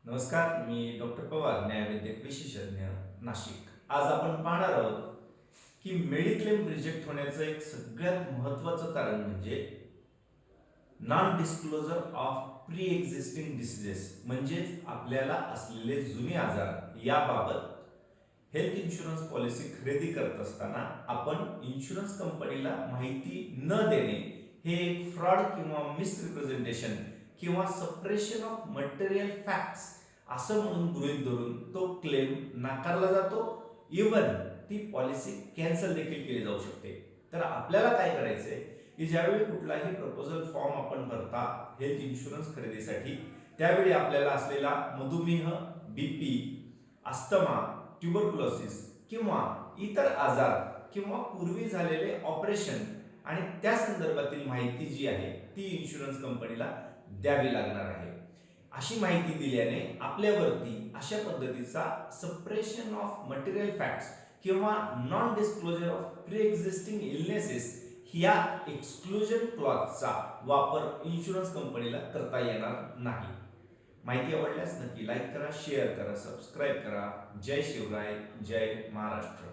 नमस्कार, मी डॉक्टर पवार, न्यायवैद्यक विशेषज्ञ, नाशिक. आज आपण पाहणार आहोत की मेडिक्लेम रिजेक्ट होण्याचं एक सगळ्यात महत्त्वाचं कारण म्हणजे non disclosure of pre existing diseases, म्हणजेच आपल्याला असलेले जुने आजार याबाबत हेल्थ इन्शुरन्स पॉलिसी खरेदी करत असताना आपण इन्शुरन्स कंपनीला माहिती न देणे हे एक फ्रॉड किंवा मिसरिप्रेझेंटेशन किंवा सप्रेशन ऑफ मटेरियल फॅक्ट्स असं म्हणून गृहीत धरून तो क्लेम नाकारला जातो. इवन ती पॉलिसी कॅन्सल देखील केली जाऊ शकते. तर आपल्याला काय करायचंय की ज्यावेळी कुठलाही प्रपोजल फॉर्म आपण भरता हेल्थ इन्शुरन्स खरेदीसाठी, त्यावेळी आपल्याला असलेला मधुमेह, बीपी, अस्थमा, ट्युबरक्युलोसिस किंवा इतर आजार किंवा पूर्वी झालेले ऑपरेशन आणि त्या संदर्भातील माहिती जी आहे ती इन्शुरन्स कंपनीला द्यावी लागणार आहे. अशी माहिती दिल्याने आपल्यावरती अशा पद्धतीचा सप्रेशन ऑफ मटेरियल फॅक्ट्स किंवा non disclosure of pre existing illnesses या एक्सक्लुजन क्लॉजचा वापर इन्शुरन्स कंपनीला करता येणार नाही. माहिती आवडल्यास नक्की लाईक करा, शेअर करा, सबस्क्राईब करा. जय शिवराय, जय महाराष्ट्र.